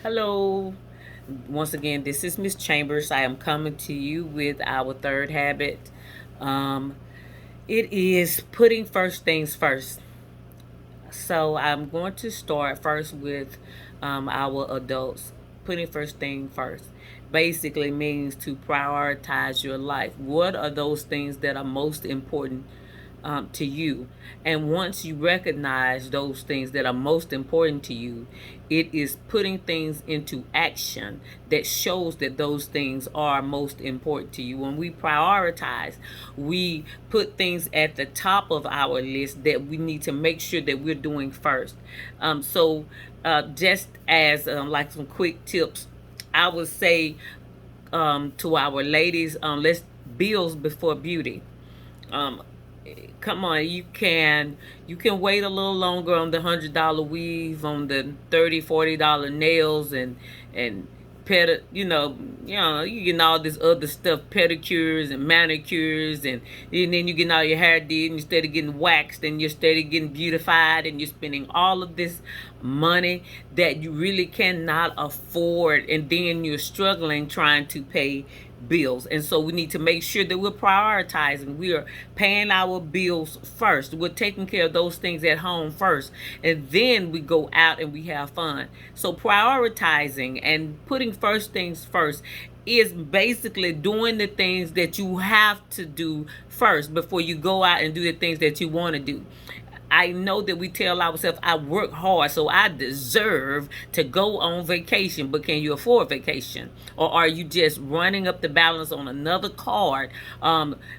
Hello. Once again, this is Miss Chambers. I am coming to you with our third habit. Um, it is putting first things first. So I'm going to start first with our adults. Putting first thing first basically means to prioritize your life. What are those things that are most important to you? And once you recognize those things that are most important to you, it is putting things into action that shows that those things are most important to you. When we prioritize, we put things at the top of our list that we need to make sure that we're doing first. Just as like some quick tips, I would say to our ladies, let's bills before beauty. Um, Come on, you can wait a little longer on the $100 weave, on the $30-$40 nails, and you getting all this other stuff, pedicures and manicures, and then you getting all your hair did, and instead of getting waxed, and you're steady getting beautified, and you're spending all of this money that you really cannot afford, and then you're struggling trying to pay bills. And so we need to make sure that we're prioritizing. We are paying our bills first. We're taking care of those things at home first. And then we go out and we have fun. So prioritizing and putting first things first is basically doing the things that you have to do first before you go out and do the things that you want to do. I know that we tell ourselves, I work hard, so I deserve to go on vacation. But can you afford vacation? Or are you just running up the balance on another card,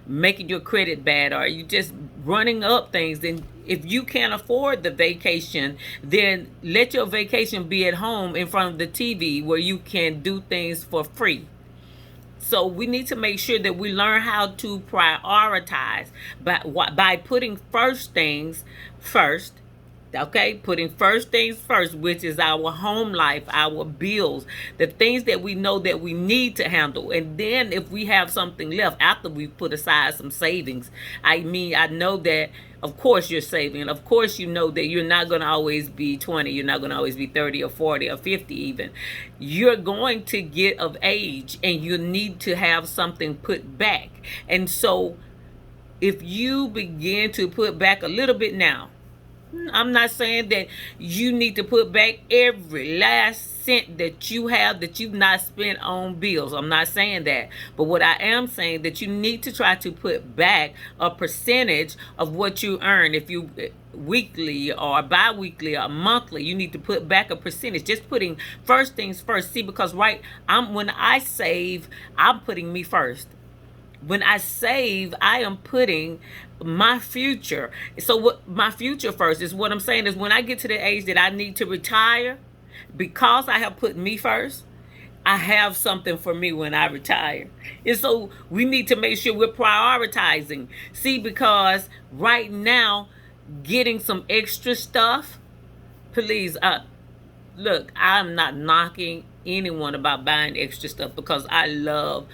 making your credit bad? Or are you just running up things? Then if you can't afford the vacation, then let your vacation be at home in front of the TV where you can do things for free. So we need to make sure that we learn how to prioritize by putting first things first. Okay, putting first things first, which is our home life, our bills, the things that we know that we need to handle. And then if we have something left after we put aside some savings, I know that of course you're saving. Of course you know that you're not going to always be 20, you're not going to always be 30 or 40 or 50 even. You're going to get of age and you need to have something put back. And so if you begin to put back a little bit now, I'm not saying that you need to put back every last cent that you have that you've not spent on bills. I'm not saying that. But what I am saying that you need to try to put back a percentage of what you earn. If you weekly or bi-weekly or monthly, you need to put back a percentage. Just putting first things first. See, because when I save, I'm putting me first. When I save, I am putting my future. So what my future first is, what I'm saying is, when I get to the age that I need to retire, because I have put me first, I have something for me when I retire. And so we need to make sure we're prioritizing. See, because right now, getting some extra stuff, please, look, I'm not knocking anyone about buying extra stuff, because I love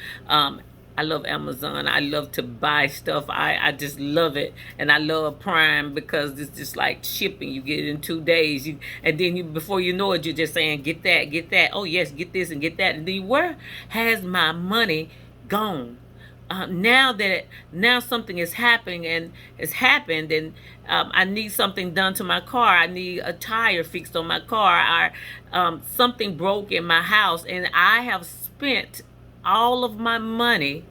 Amazon. I love to buy stuff. I just love it. And I love Prime because it's just like shipping. You get it in 2 days. And then before you know it, you're just saying, get that, get that. Oh, yes, get this and get that. And then where has my money gone? Now something is happening and it's happened, and I need something done to my car. I need a tire fixed on my car. Something broke in my house, and I have spent all of my money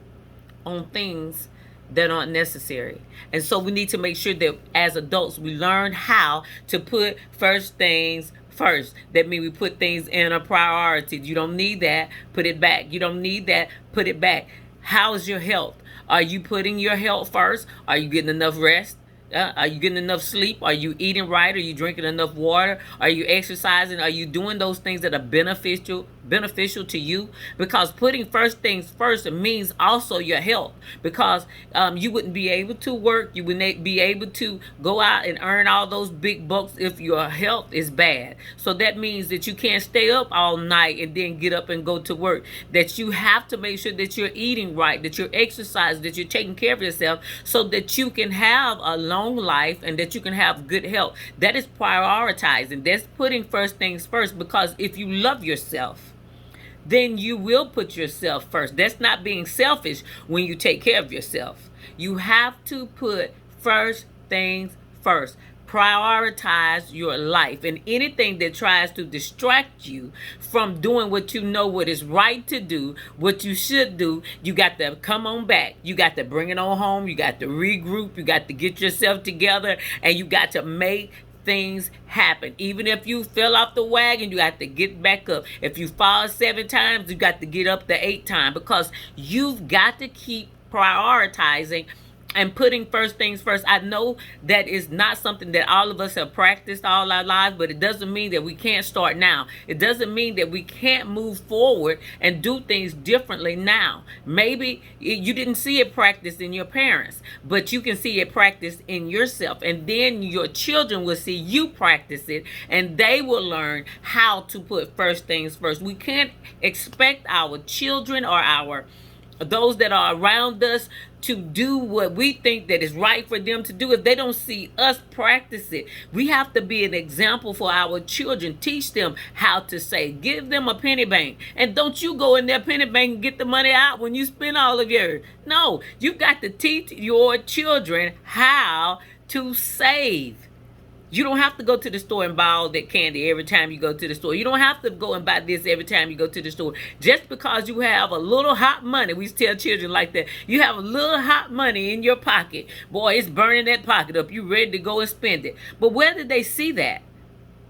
on things that aren't necessary. And so we need to make sure that as adults we learn how to put first things first. That means we put things in a priority. You don't need that, put it back. You don't need that, put it back. How's your health? Are you putting your health first? Are you getting enough rest? Are you getting enough sleep? Are you eating right? Are you drinking enough water? Are you exercising? Are you doing those things that are beneficial to you? Because putting first things first means also your health. Because you wouldn't be able to work. You wouldn't be able to go out and earn all those big bucks if your health is bad. So that means that you can't stay up all night and then get up and go to work. That you have to make sure that you're eating right, that you're exercising, that you're taking care of yourself, so that you can have a long long life and that you can have good health. That is prioritizing. That's putting first things first, because if you love yourself, then you will put yourself first. That's not being selfish when you take care of yourself. You have to put first things first. Prioritize your life, and anything that tries to distract you from doing what you know what is right to do, what you should do, you got to come on back. You got to bring it on home. You got to regroup. You got to get yourself together, and you got to make things happen. Even if you fell off the wagon, you got to get back up. If you fall 7 times, you got to get up the 8th time, because you've got to keep prioritizing and putting first things first. I know that is not something that all of us have practiced all our lives, but it doesn't mean that we can't start now. It doesn't mean that we can't move forward and do things differently now. Maybe you didn't see it practiced in your parents, but you can see it practiced in yourself, and then your children will see you practice it, and they will learn how to put first things first. We can't expect our children or those that are around us to do what we think that is right for them to do if they don't see us practice it. We have to be an example for our children. Teach them how to save. Give them a penny bank. And don't you go in their penny bank and get the money out when you spend all of yours. No, you've got to teach your children how to save. You don't have to go to the store and buy all that candy every time you go to the store. You don't have to go and buy this every time you go to the store. Just because you have a little hot money, we tell children like that, you have a little hot money in your pocket, boy, it's burning that pocket up. You ready to go and spend it. But where did they see that?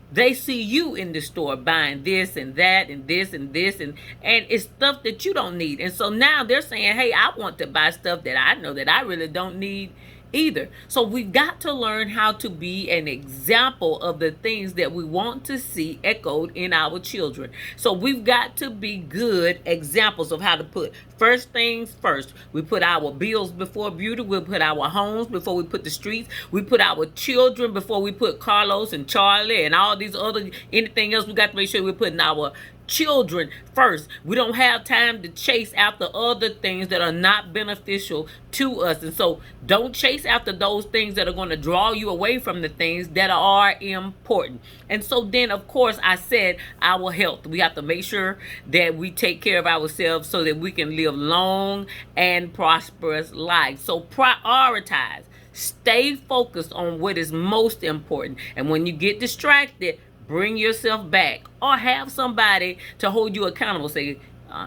They see you in the store buying this and that and this and this, and it's stuff that you don't need. And so now they're saying, hey, I want to buy stuff that I know that I really don't need either. So we've got to learn how to be an example of the things that we want to see echoed in our children. So we've got to be good examples of how to put first things first. We put our bills before beauty. We put our homes before we put the streets. We put our children before we put Carlos and Charlie and all these other anything else. We got to make sure we're putting our children first. We don't have time to chase after other things that are not beneficial to us. And so don't chase after those things that are going to draw you away from the things that are important. And so then, of course, I said our health. We have to make sure that we take care of ourselves so that we can live long and prosperous lives. So prioritize. Stay focused on what is most important. And when you get distracted, bring yourself back, or have somebody to hold you accountable. Say,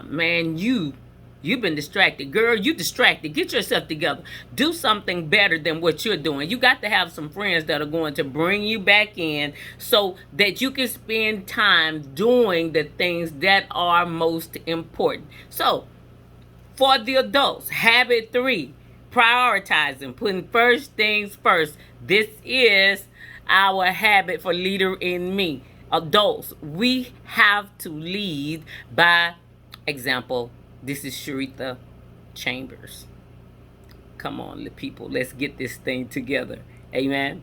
man, you've been distracted. Girl, you distracted. Get yourself together. Do something better than what you're doing. You got to have some friends that are going to bring you back in so that you can spend time doing the things that are most important. So, for the adults, habit 3, prioritizing, putting first things first. This is our habit for Leader in Me. Adults, we have to lead by example. This is Sharitha Chambers. Come on, people, let's get this thing together. Amen.